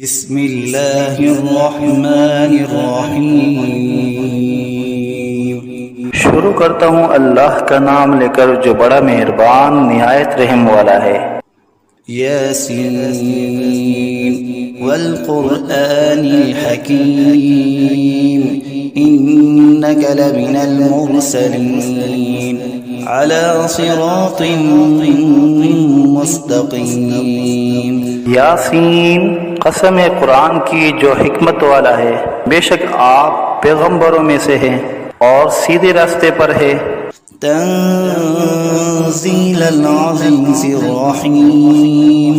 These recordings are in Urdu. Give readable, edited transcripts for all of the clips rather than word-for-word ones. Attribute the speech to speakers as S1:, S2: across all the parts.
S1: بسم اللہ الرحمن الرحیم۔
S2: شروع کرتا ہوں اللہ کا نام لے کر جو بڑا مہربان نہایت رحم والا ہے۔
S1: یاسین والقرآن الحکیم انک لمن المرسلین علی صراط مستقیم۔
S2: یاسین، قسم قرآن کی جو حکمت والا ہے، بے شک آپ پیغمبروں میں سے ہیں اور سیدھے راستے پر ہے۔
S1: تنزیل العزیز الرحیم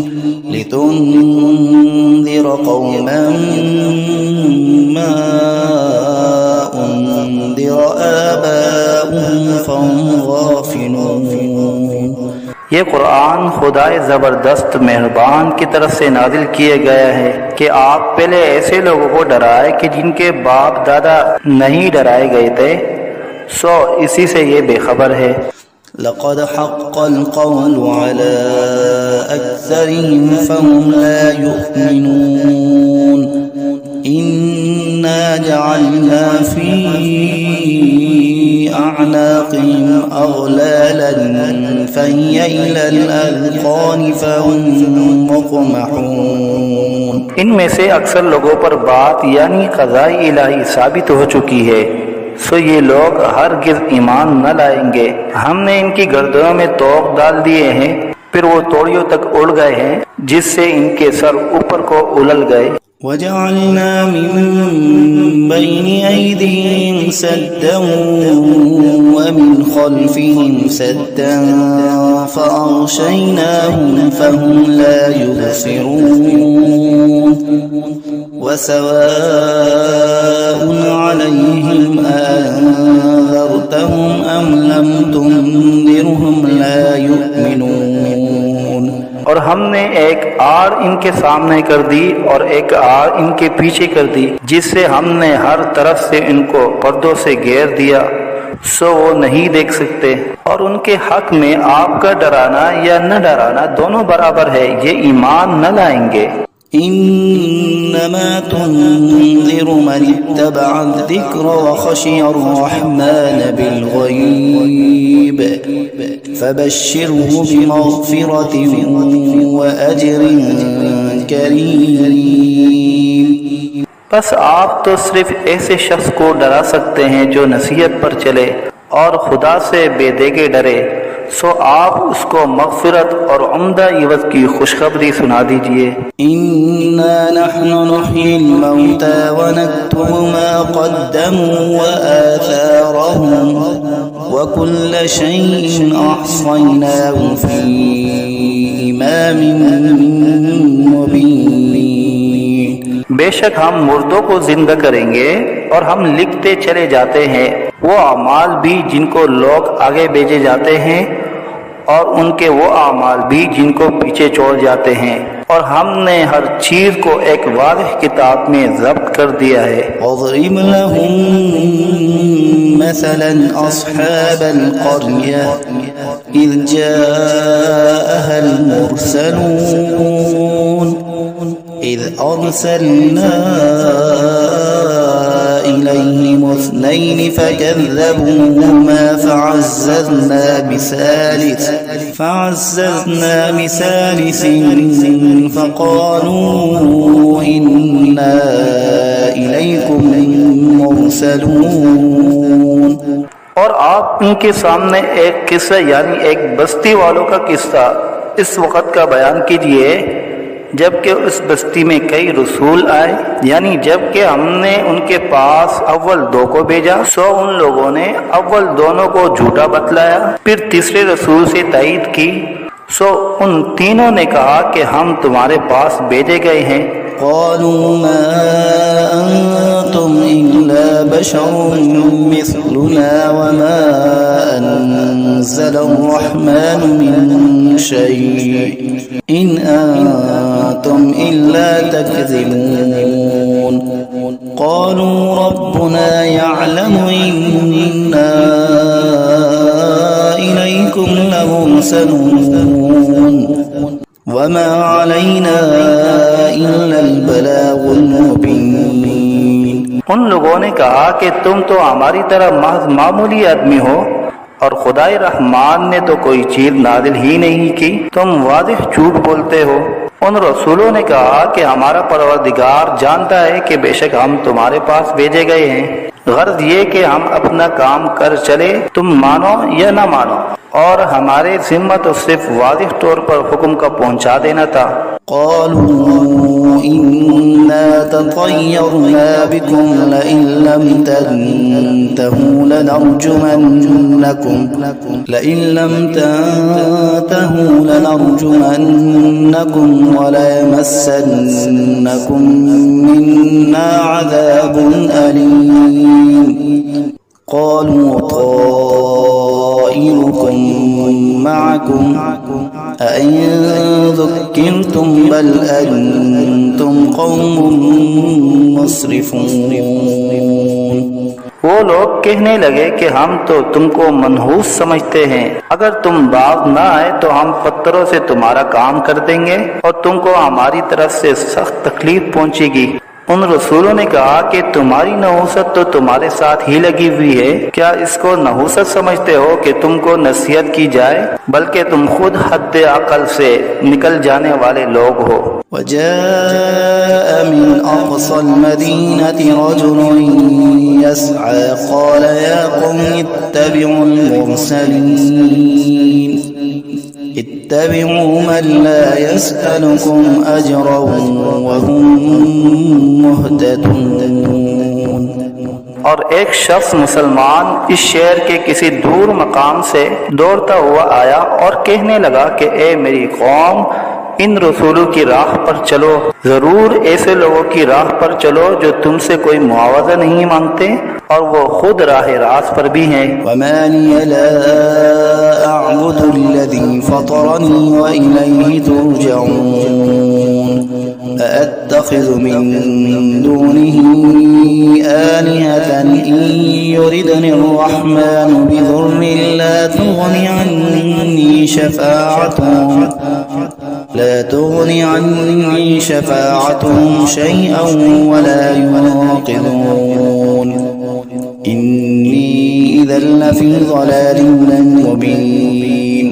S1: لتنذر قوما ما انذر آباؤهم فهم غافلون۔
S2: یہ قرآن خدائے زبردست مہربان کی طرف سے نازل کیے گیا ہے کہ آپ پہلے ایسے لوگوں کو ڈرائے کہ جن کے باپ دادا نہیں ڈرائے گئے تھے، سو اسی سے یہ بے خبر ہے۔
S1: لقد حق القول على أكثرهم فهم لا يؤمنون إنا جعلنا في أعناقهم أغلالا فهي إلى الأذقان فهم مقمحون۔
S2: ان میں سے اکثر لوگوں پر بات یعنی قضاء الہی ثابت ہو چکی ہے، سو یہ لوگ ہرگز ایمان نہ لائیں گے۔ ہم نے ان کی گردنوں میں طوق ڈال دیے ہیں، پھر وہ توڑیوں تک اڑ گئے ہیں جس سے ان کے سر اوپر کو اولل گئے۔
S1: وَجَعَلْنَا مِن بَيْنِ أَيْدِيهِمْ سَدًّا وَمِنْ خَلْفِهِمْ سَدًّا فَأَغْشَيْنَاهُمْ فَهُمْ لَا يُبْصِرُونَ وَسَوَاءٌ عَلَيْهِمْ أَنذَرْتَهُمْ أَمْ لَمْ تُنذِرْهُمْ لَا يُؤْمِنُونَ۔
S2: اور ہم نے ایک آڑ ان کے سامنے کر دی اور ایک آڑ ان کے پیچھے کر دی، جس سے ہم نے ہر طرف سے ان کو پردوں سے گھیر دیا، سو وہ نہیں دیکھ سکتے۔ اور ان کے حق میں آپ کا ڈرانا یا نہ ڈرانا دونوں برابر ہے، یہ ایمان نہ لائیں گے۔
S1: انما تنذر من اتبع الذکر وخشی الرحمن بالغیب فبشره بمغفرة وأجر کریم۔
S2: بس آپ تو صرف ایسے شخص کو ڈرا سکتے ہیں جو نصیحت پر چلے اور خدا سے بے دیگے ڈرے، سو آپ اس کو مغفرت اور عمدہ عوض کی خوشخبری سنا دیجئے۔
S1: انا نحن نحيي الموتى ونكتب ما قدموا وآثارهم وكل شيء احصيناه في امام مبين۔
S2: بے شک ہم مردوں کو زندہ کریں گے اور ہم لکھتے چلے جاتے ہیں وہ اعمال بھی جن کو لوگ آگے بھیجے جاتے ہیں اور ان کے وہ اعمال بھی جن کو پیچھے چھوڑ جاتے ہیں، اور ہم نے ہر چیز کو ایک واضح کتاب میں ضبط کر دیا ہے۔
S1: اضرب لهم مثلا اصحاب القرية اذ جاءها المرسلون اذ ارسلنا إليهم اثنين فكذبوهما فعززنا بثالث فقالوا إنا إليكم مرسلون۔
S2: اور آپ ان کے سامنے ایک قصہ یعنی ایک بستی والوں کا قصہ اس وقت کا بیان کیجئے جبکہ اس بستی میں کئی رسول آئے، یعنی جبکہ ہم نے ان کے پاس اول دو کو بھیجا، سو ان لوگوں نے اول دونوں کو جھوٹا بتلایا، پھر تیسرے رسول سے تائید کی، سو ان تینوں نے کہا کہ ہم تمہارے پاس بھیجے گئے ہیں۔
S1: قالوا ما أنتم إلا بشر مثلنا وما أنزل الرحمن من شيء إن أنتم إلا تكذبون۔ قالوا ربنا يعلم إنا إليكم لمرسلون وما علينا إلا البلاغ المبين.
S2: ان لوگوں نے کہا کہ تم تو ہماری طرح محض معمولی آدمی ہو اور خدائے رحمان نے تو کوئی چیز نازل ہی نہیں کی، تم واضح جھوٹ بولتے ہو. ان رسولوں نے کہا کہ ہمارا پروردگار جانتا ہے کہ بے شک ہم تمہارے پاس بھیجے گئے ہیں، غرض یہ کہ ہم اپنا کام کر چلے، تم مانو یا نہ مانو، اور ہمارے ذمہ تو صرف واضح طور پر حکم کا پہنچا دینا تھا.
S1: قالوا إنا تطيرنا بكم لئن لم تنتهوا لنرجمنكم وليمسنكم منا عذاب أليم. قالوا طائركم معكم أئن ذكرتم بل أنتم قوم مسرفون.
S2: وہ لوگ کہنے لگے کہ ہم تو تم کو منحوس سمجھتے ہیں، اگر تم باز نہ آئے تو ہم پتھروں سے تمہارا کام کر دیں گے اور تم کو ہماری طرف سے سخت تکلیف پہنچے گی. ان رسولوں نے کہا کہ تمہاری نحوست تو تمہارے ساتھ ہی لگی ہوئی ہے، کیا اس کو نحوست سمجھتے ہو کہ تم کو نصیحت کی جائے؟ بلکہ تم خود حد عقل سے نکل جانے والے لوگ ہو.
S1: وجاء من أقصى المدينة رجل يسعى قال يا قوم اتبعوا المرسلين اتبعوا من لا يسألكم أجرا وهم مهتدون.
S2: اور ایک شخص مسلمان اس شہر کے کسی دور مقام سے دوڑتا ہوا آیا اور کہنے لگا کہ اے میری قوم، ان رسولوں کی راہ پر چلو، ضرور ایسے لوگوں کی راہ پر چلو جو تم سے کوئی معاوضہ نہیں مانگتے اور وہ خود راہ راست پر بھی ہیں.
S1: وما لي لا أعبد الذي فطرني وإليه ترجعون. أأتخذ من دونه آلهة إن يردني الرحمن بضر لا تغني عني شفاعتهم شيئا ولا ينقذون. إني إذا لفي ضلال مبين.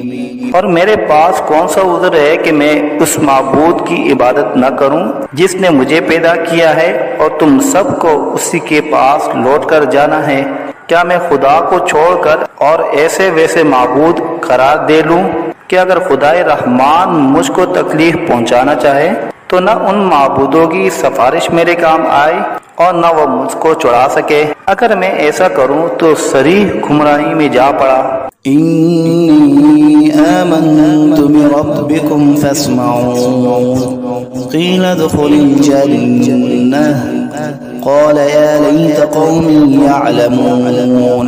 S2: اور میرے پاس کون سا عذر ہے کہ میں اس معبود کی عبادت نہ کروں جس نے مجھے پیدا کیا ہے اور تم سب کو اسی کے پاس لوٹ کر جانا ہے؟ کیا میں خدا کو چھوڑ کر اور ایسے ویسے معبود قرار دے لوں کہ اگر خدائے رحمان مجھ کو تکلیف پہنچانا چاہے تو نہ ان معبودوں کی سفارش میرے کام آئے اور نہ وہ مجھ کو چھڑا سکے؟ اگر میں ایسا کروں تو صریح گمراہی میں جا پڑا.
S1: إني آمنت بربكم فاسمعون. قيل ادخل الجنة قال يا ليت قومي يعلمون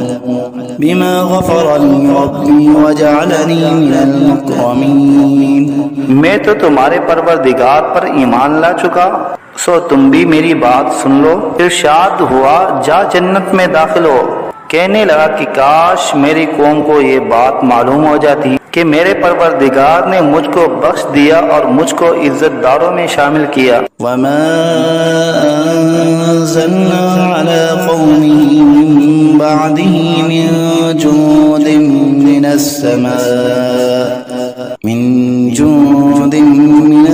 S1: بما غفر لي ربي وجعلني من المكرمين.
S2: میں تو تمہارے پروردگار پر ایمان لا چکا، سو تم بھی میری بات سن لو. ارشاد ہوا جا جنت میں داخل ہو. کہنے لگا کہ کاش میری قوم کو یہ بات معلوم ہو جاتی کہ میرے پروردگار نے مجھ کو بخش دیا اور مجھ کو عزت داروں میں شامل کیا.
S1: وما أنزلنا على قومه من بعده من جند من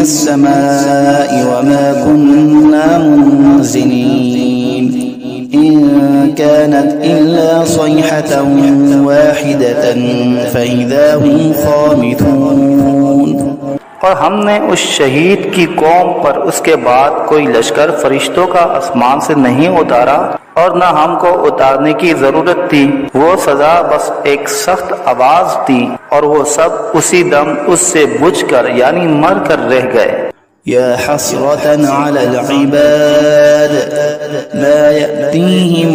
S1: السماء وما كنا منزلين. إن كانت إلا صيحة واحدة فإذا هم خامدون.
S2: اور ہم نے اس شہید کی قوم پر اس کے بعد کوئی لشکر فرشتوں کا آسمان سے نہیں اتارا اور نہ ہم کو اتارنے کی ضرورت تھی. وہ سزا بس ایک سخت آواز تھی اور وہ سب اسی دم اس سے بجھ کر یعنی مر کر رہ گئے.
S1: يا حسرة على العباد ما يأتيهم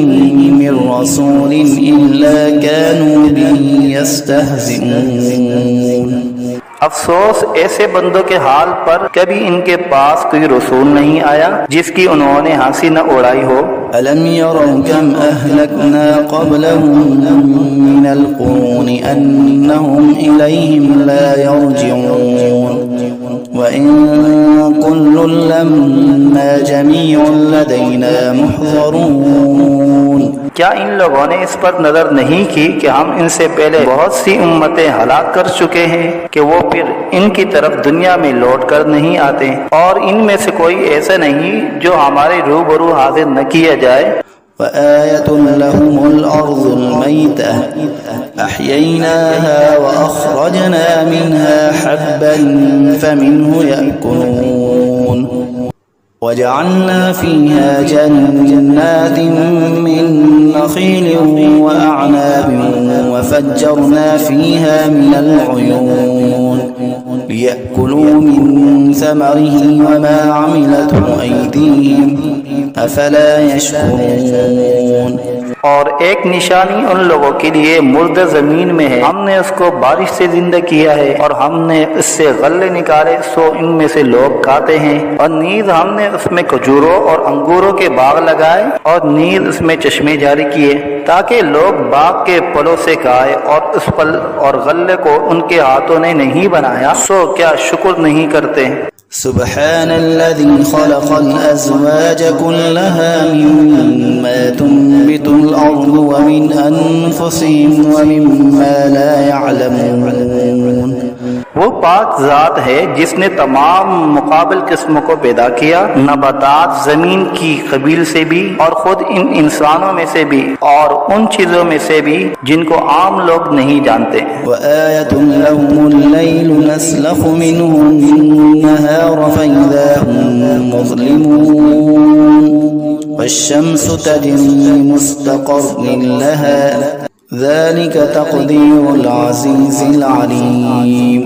S1: من رسول إلا كانوا به يستهزئون.
S2: افسوس ایسے بندوں کے حال پر کبھی ان کے پاس کوئی رسول نہیں آیا جس کی انہوں نے ہنسی نہ اڑائی ہو.
S1: ألم يروا كم أهلكنا قبلهم من القرون أنهم إليهم لا يرجعون. وإن كل لما جميع لدينا محضرون
S2: کیا ان لوگوں نے اس پر نظر نہیں کی کہ ہم ان سے پہلے بہت سی امتیں ہلاک کر چکے ہیں کہ وہ پھر ان کی طرف دنیا میں لوٹ کر نہیں آتے، اور ان میں سے کوئی ایسا نہیں جو ہمارے روبرو حاضر نہ کیا جائے۔
S1: وآية لهم الأرض الميتة أحييناها وأخرجنا منها حبا فمنه يأكلون وجعلنا فيها جنات من نخيل وأعناب وفجرنا فيها من العيون ليأكلوا من ثمره وما عملته أيديهم أفلا يشكرون۔
S2: اور ایک نشانی ان لوگوں کے لیے مردہ زمین میں ہے، ہم نے اس کو بارش سے زندہ کیا ہے اور ہم نے اس سے غلے نکالے سو ان میں سے لوگ کھاتے ہیں، اور نیز ہم نے اس میں کھجوروں اور انگوروں کے باغ لگائے اور نیز اس میں چشمے جاری کیے تاکہ لوگ باغ کے پھلوں سے کھائے، اور اس پھل اور غلے کو ان کے ہاتھوں نے نہیں بنایا سو کیا شکر نہیں کرتے؟
S1: سبحان الذي خلق الأزواج كلها مما تنبت الأرض ومن أنفسهم ومما لا يعلمون۔
S2: وہ پاک ذات ہے جس نے تمام مقابل قسموں کو پیدا کیا، نباتات زمین کی قبیل سے بھی اور خود ان انسانوں میں سے بھی اور ان چیزوں میں سے بھی جن کو عام لوگ نہیں جانتے۔
S1: وآية لهم الليل نسلخ منه النهار فإذا هم مظلمون والشمس تجري لمستقر لها ذلك تقدير العزيز العليم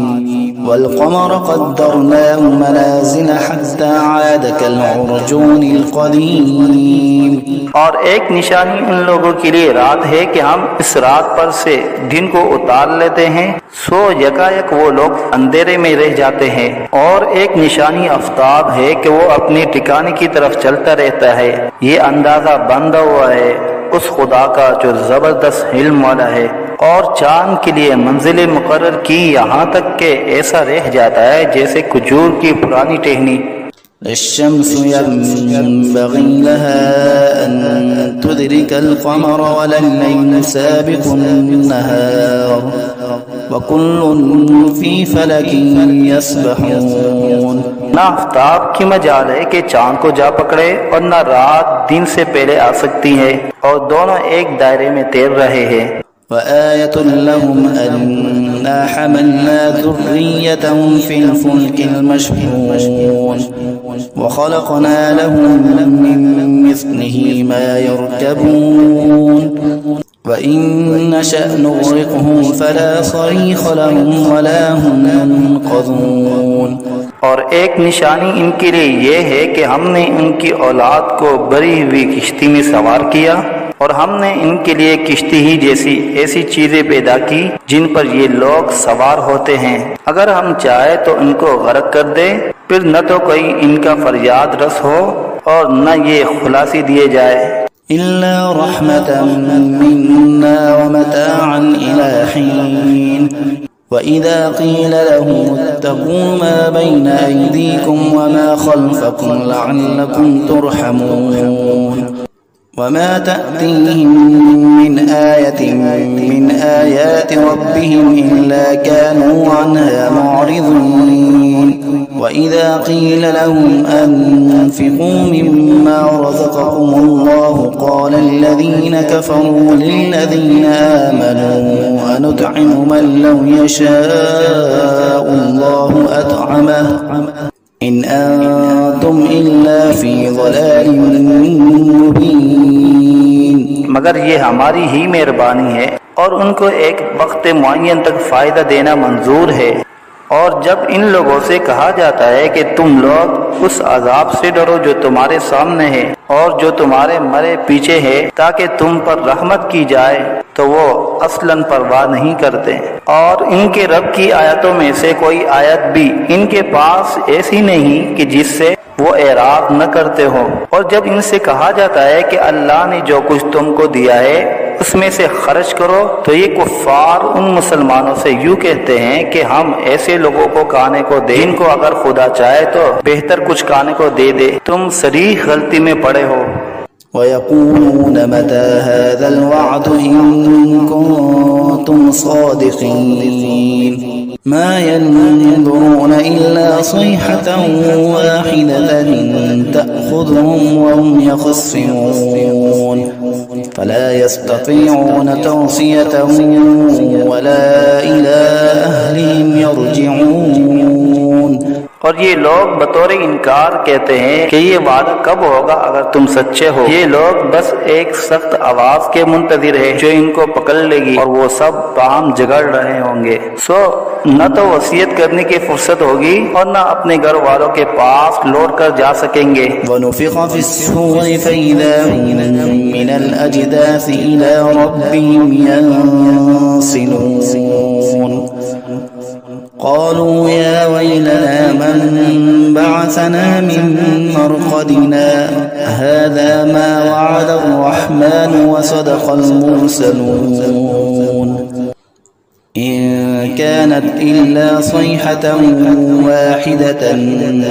S1: والقمر قدرناه منازل حتى عاد كالعرجون القديم۔
S2: اور ایک نشانی ان لوگوں کے لیے رات ہے کہ ہم اس رات پر سے دن کو اتار لیتے ہیں سو یکایک وہ لوگ اندھیرے میں رہ جاتے ہیں، اور ایک نشانی آفتاب ہے کہ وہ اپنے ٹھکانے کی طرف چلتا رہتا ہے۔ یہ اندازہ بندھا ہوا ہے اس خدا کا جو زبردست علم والا ہے، اور چاند کے لیے منزلیں مقرر کی یہاں تک کہ ایسا رہ جاتا ہے جیسے کھجور کی پرانی ٹہنی۔
S1: الشمس ينبغي لها أن تدرك القمر ولا الليل سابق النهار وكل في فلك يسبحون۔
S2: نہ آفتاب کی مجال ہے کہ چاند کو جا پکڑے، اور نہ رات دن سے پہلے آ سکتی ہے، اور دونوں ایک دائرے میں تیر رہے ہیں۔
S1: وآية لهم أنا حملنا ذريتهم في الفلك المشحون وخلقنا لهم من مثله ما يركبون وإن نشأ نغرقهم فلا صريخ لهم ولا هم ينقذون۔
S2: اور ایک نشانی ان کے لیے یہ ہے کہ ہم نے ان کی اولاد کو بری ہوئی کشتی میں سوار کیا، اور ہم نے ان کے لیے کشتی ہی جیسی ایسی چیزیں پیدا کی جن پر یہ لوگ سوار ہوتے ہیں، اگر ہم چاہے تو ان کو غرق کر دے، پھر نہ تو کوئی ان کا فریاد رس ہو اور نہ یہ خلاصی دیے جائے۔
S1: إلا رحمة منا ومتاعا إلى حين وإذا قيل لهم اتقوا ما بين أيديكم وما خلفكم لعلكم ترحمون وما تأتيهم من آية من آيات ربهم إلا كانوا عنها معرضين وإذا قيل لهم أنفقوا مما رزقكم الله قال الذين كفروا للذين آمنوا أنطعم من لو يشاء الله أطعمه إن أنتم إلا في ضلال مبين۔
S2: مگر یہ ہماری ہی مہربانی ہے، اور ان کو ایک وقت معین تک فائدہ دینا منظور ہے۔ اور جب ان لوگوں سے کہا جاتا ہے کہ تم لوگ اس عذاب سے ڈرو جو تمہارے سامنے ہے اور جو تمہارے مرے پیچھے ہے تاکہ تم پر رحمت کی جائے، تو وہ اصلاً پرواہ نہیں کرتے، اور ان کے رب کی آیتوں میں سے کوئی آیت بھی ان کے پاس ایسی نہیں کہ جس سے وہ اعراض نہ کرتے ہو۔ اور جب ان سے کہا جاتا ہے کہ اللہ نے جو کچھ تم کو دیا ہے اس میں سے خرچ کرو، تو یہ کفار ان مسلمانوں سے یوں کہتے ہیں کہ ہم ایسے لوگوں کو کھانے کو دیں جن کو اگر خدا چاہے تو بہتر کچھ کھانے کو دے دے۔ تم صریح غلطی میں پڑے ہو۔
S1: وَيَقُولُونَ مَتَى هَذَا الْوَعْدُ إِن كُنتُمْ صَادِقِينَ ما ينظرون إلا صيحة واحدة تأخذهم وهم يخصمون فلا يستطيعون توصية ولا إلى أهلهم يرجعون۔
S2: اور یہ لوگ بطور انکار کہتے ہیں کہ یہ وعدہ کب ہوگا اگر تم سچے ہو۔ یہ لوگ بس ایک سخت آواز کے منتظر ہیں جو ان کو پکڑ لے گی اور وہ سب باہم جھگڑ رہے ہوں گے۔ نہ تو وصیت کرنے کی فرصت ہوگی اور نہ اپنے گھر والوں کے پاس لوٹ کر جا سکیں گے۔
S1: وَنُفِخَ فِي الصُّورِ فَإِذَا هُم مِّنَ الْأَجْدَاثِ إِلَىٰ رَبِّهِمْ يَنسِلُونَ قالوا يا ويلنا من بعثنا من مرقدنا هذا ما وعد الرحمن وصدق المرسلون إن كانت إلا صيحة واحدة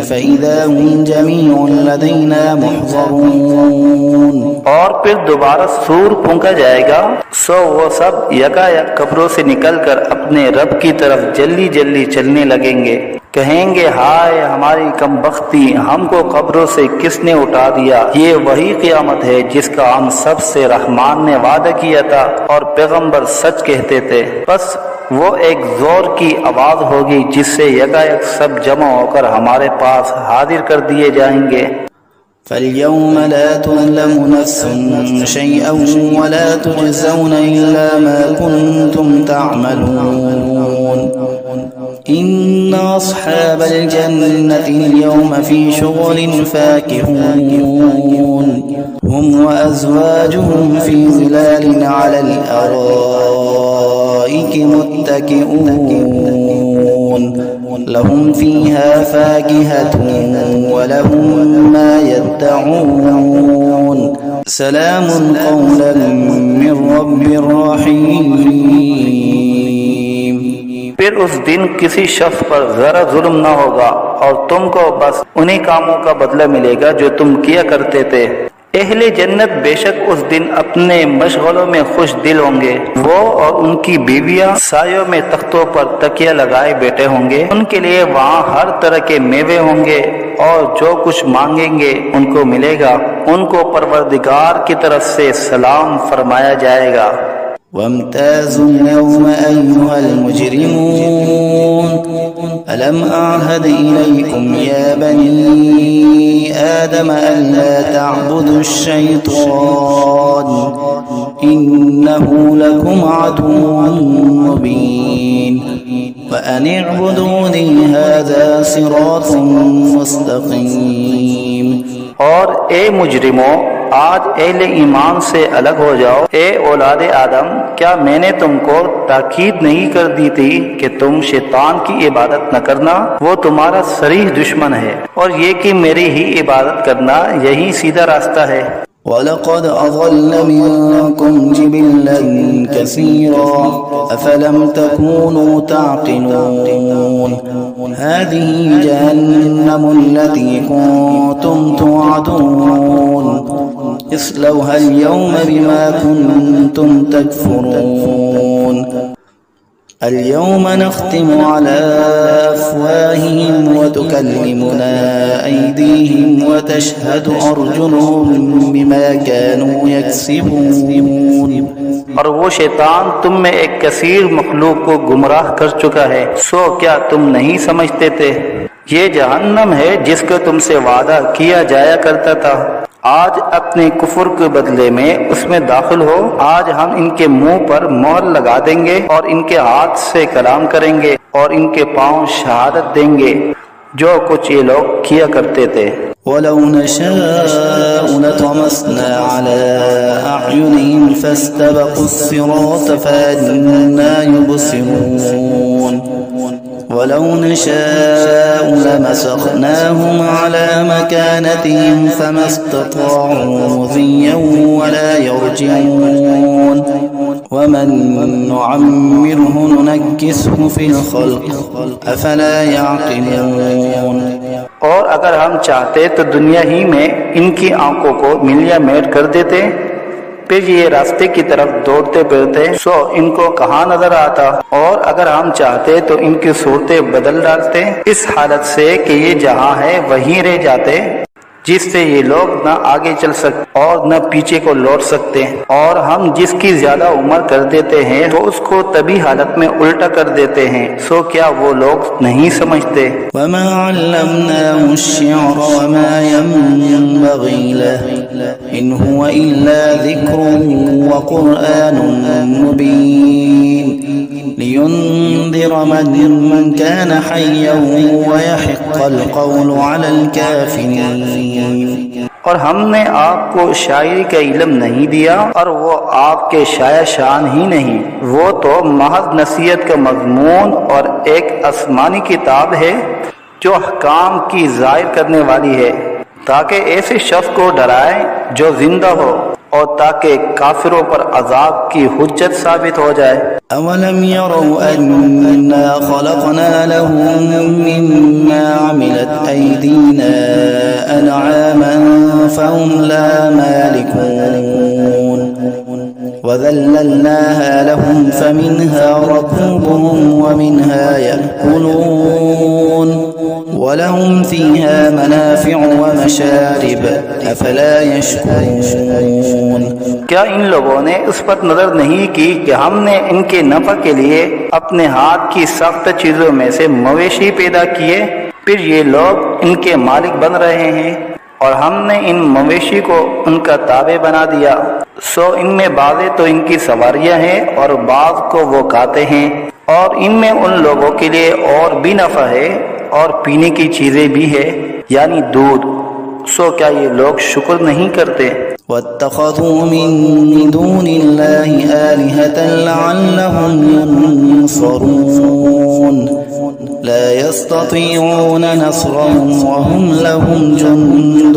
S1: فإذا هم جميع لدينا محضرون۔
S2: اور پھر دوبارہ سور پھونکا جائے گا، سو وہ سب یکا یک قبروں سے نکل کر اپنے رب کی طرف جلدی جلدی چلنے لگیں گے۔ کہیں گے ہائے ہماری کم بختی، ہم کو قبروں سے کس نے اٹھا دیا۔ یہ وہی قیامت ہے جس کا ہم سب سے رحمان نے وعدہ کیا تھا اور پیغمبر سچ کہتے تھے۔ بس وہ ایک زور کی آواز ہوگی جس سے یکایک سب جمع ہو کر ہمارے پاس حاضر کر دیے جائیں گے۔
S1: فَالْيَوْمَ لَا تُظْلَمُ نَفْسٌ شَيْئًا وَلَا تُجْزَوْنَ إِلَّا مَا كُنتُمْ تَعْمَلُونَ إِنَّ أَصْحَابَ الْجَنَّةِ الْيَوْمَ فِي شُغُلٍ فَاكِهُونَ هُمْ وَأَزْوَاجُهُمْ فِي ظِلَالٍ عَلَى الْأَرَائِكِ مُتَّكِئُونَ لهم فيها فاكهة ولهم ما يدعون سلام قولا من رب رحيم۔
S2: پھر اس دن کسی شخص پر ذرا ظلم نہ ہوگا اور تم کو بس انہی کاموں کا بدلہ ملے گا جو تم کیا کرتے تھے۔ اہل جنت بے شک اس دن اپنے مشغلوں میں خوش دل ہوں گے۔ وہ اور ان کی بیویاں سایوں میں تختوں پر تکیہ لگائے بیٹھے ہوں گے۔ ان کے لیے وہاں ہر طرح کے میوے ہوں گے اور جو کچھ مانگیں گے ان کو ملے گا۔ ان کو پروردگار کی طرف سے سلام فرمایا جائے گا۔
S1: وامتازوا اليوم أيها المجرمون ألم أعهد إليكم يا بني آدم ألا تعبدوا الشيطان إنه لكم عدو مبين وأن اعبدوني هذا صراط مستقيم۔
S2: اور اے مجرموں، آج اہل ایمان سے الگ ہو جاؤ۔ اے اولاد آدم، کیا میں نے تم کو تاکید نہیں کر دی تھی کہ تم شیطان کی عبادت نہ کرنا؟ وہ تمہارا صریح دشمن ہے، اور یہ کہ میری ہی عبادت کرنا یہی سیدھا راستہ ہے۔
S1: وَلَقَدْ أَضَلَّ مِنكُمْ جِبِلًّا كَثِيرًا أَفَلَمْ تَكُونُوا تَعْقِلُونَ هَذِهِ جَهَنَّمُ الَّتِي كُنتُمْ تُوعَدُونَ اصْلَوْهَا الْيَوْمَ بِمَا كُنتُمْ تَكْفُرُونَ اليوم نختم على أفواههم وتكلمنا أيديهم وتشهد أرجلهم بما كانوا يكسبون۔
S2: اور وہ شیطان تم میں ایک کثیر مخلوق کو گمراہ کر چکا ہے، سو کیا تم نہیں سمجھتے تھے؟ یہ جہنم ہے جس کا تم سے وعدہ کیا جایا کرتا تھا۔ آج اپنے کفر کے بدلے میں اس میں داخل ہو۔ آج ہم ان کے منہ پر مہر لگا دیں گے اور ان کے ہاتھ سے کلام کریں گے اور ان کے پاؤں شہادت دیں گے جو کچھ یہ لوگ کیا کرتے تھے۔
S1: وَلَوْ نَشَاءُ لَطَمَسْنَا عَلَىٰ أَعْيُنِهِمْ فَاسْتَبَقُوا الصِّرَاطَ فَأَنَّىٰ يُبْصِرُونَ ولو نشاء لمسخناهم على مكانتهم فما استطاعوا مضيا ولا يرجعون ومن نعمره ننكسه في الخلق أفلا يعقلون۔
S2: اور اگر ہم چاہتے تو دنیا ہی میں ان کی آنکھوں کو ملیا میٹ کر دیتے، پھر یہ راستے کی طرف دوڑتے پھرتے سو ان کو کہاں نظر آتا، اور اگر ہم چاہتے تو ان کی صورتیں بدل ڈالتے اس حالت سے کہ یہ جہاں ہے وہیں رہ جاتے، جس سے یہ لوگ نہ آگے چل سکتے اور نہ پیچھے کو لوٹ سکتے، اور ہم جس کی زیادہ عمر کر دیتے ہیں تو اس کو طبی حالت میں الٹا کر دیتے ہیں، سو کیا وہ لوگ نہیں سمجھتے؟
S1: وما علمناه الشعر وما ينبغي له إن هو إلا ذكر وقرآن مبين لينذر من كان حيا ويحق القول على الكافرين۔
S2: اور ہم نے آپ کو شاعری کا علم نہیں دیا، اور وہ آپ کے شاعر شان ہی نہیں، وہ تو محض نصیحت کا مضمون اور ایک آسمانی کتاب ہے جو احکام کی ظاہر کرنے والی ہے، تاکہ ایسے شخص کو ڈرائے جو زندہ ہو، اور تاکہ کافروں پر عذاب کی حجت ثابت ہو جائے۔
S1: أولم يروا أنا خلقنا لهم مما عملت أيدينا أنعاما فهم لا مالكون وذللناها لهم فمنها ركوبهم ومنها يأكلون ولهم فيها منافع ومشارب أفلا يشكرون۔
S2: کیا ان لوگوں نے اس پر نظر نہیں کی کہ ہم نے ان کے نفع کے لیے اپنے ہاتھ کی سخت چیزوں میں سے مویشی پیدا کیے، پھر یہ لوگ ان کے مالک بن رہے ہیں، اور ہم نے ان مویشی کو ان کا تابع بنا دیا، سو ان میں بعضیں تو ان کی سواریاں ہیں اور بعض کو وہ کھاتے ہیں، اور ان میں ان لوگوں کے لیے اور بھی نفع ہے اور پینے کی چیزیں بھی ہے، یعنی دودھ، سو کیا یہ لوگ شکر نہیں کرتے؟
S1: واتخذوا من دون الله آلهة لعلهم ينصرون لا يستطيعون نصرهم وهم لهم جند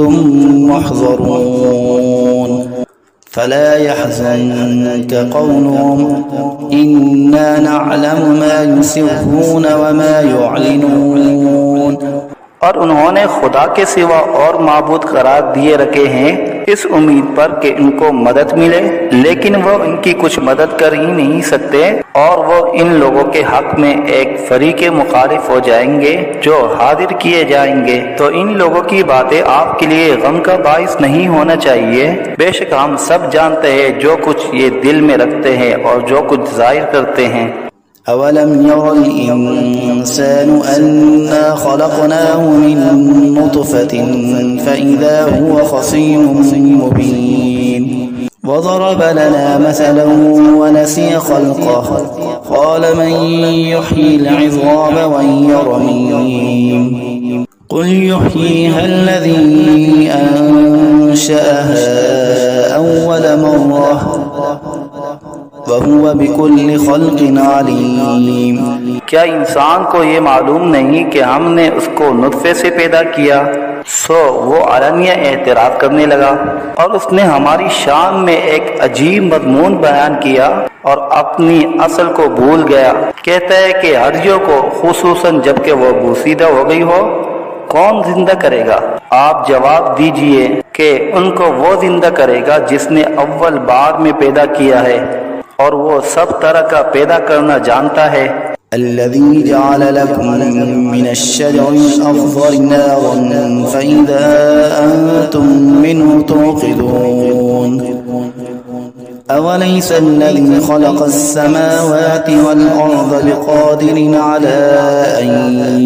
S1: محضرون فلا يحزنك قولهم إنا نعلم ما يسرون وما يعلنون۔
S2: اور انہوں نے خدا کے سوا اور معبود قرار دیے رکھے ہیں اس امید پر کہ ان کو مدد ملے، لیکن وہ ان کی کچھ مدد کر ہی نہیں سکتے، اور وہ ان لوگوں کے حق میں ایک فریق مخالف ہو جائیں گے جو حاضر کیے جائیں گے۔ تو ان لوگوں کی باتیں آپ کے لیے غم کا باعث نہیں ہونا چاہیے، بے شک ہم سب جانتے ہیں جو کچھ یہ دل میں رکھتے ہیں اور جو کچھ ظاہر کرتے ہیں۔
S1: أولم ير الإنسان أنا خلقناه من نطفة فإذا هو خصيم مبين وضرب لنا مثلا ونسي خلقه قال من يحيي العظام وهي رميم قل يحييها الذي أنشأها أول مرة وَهُوَ بِكُلِّ خَلْقٍ عَلِيمٌ۔
S2: کیا انسان کو یہ معلوم نہیں کہ ہم نے اس کو نطفے سے پیدا کیا؟ سو وہ علانیہ اعتراف کرنے لگا، اور اس نے ہماری شان میں ایک عجیب مضمون بیان کیا اور اپنی اصل کو بھول گیا۔ کہتا ہے کہ ہرجوں کو، خصوصاً جب کہ وہ بوسیدہ ہو گئی ہو، کون زندہ کرے گا؟ آپ جواب دیجئے کہ ان کو وہ زندہ کرے گا جس نے اول بار میں پیدا کیا ہے، اور وہ سب طرح کا پیدا کرنا جانتا ہے۔
S1: الذي جعل لكم من الشجر الأخضر نارا فإذا أنتم منه توقدون أوليس الذي خلق السماوات والأرض بقادر على أن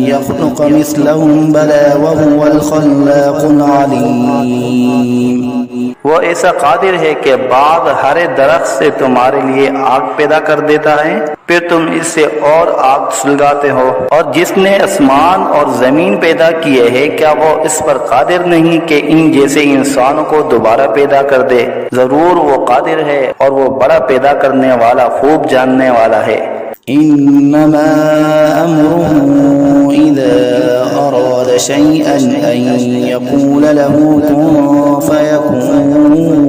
S1: يخلق مثلهم بلى وهو الخلاق العليم۔
S2: وہ ایسا قادر ہے کہ بعد ہر درخت سے تمہارے لیے آگ پیدا کر دیتا ہے، پھر تم اس سے اور آگ سلگاتے ہو، اور جس نے آسمان اور زمین پیدا کیے ہیں کیا وہ اس پر قادر نہیں کہ ان جیسے انسانوں کو دوبارہ پیدا کر دے؟ ضرور وہ قادر ہے، اور وہ بڑا پیدا کرنے والا، خوب جاننے والا ہے۔
S1: إنما أمره إذا أراد شيئا أن يقول له كن فيكون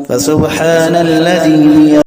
S1: فسبحان الذي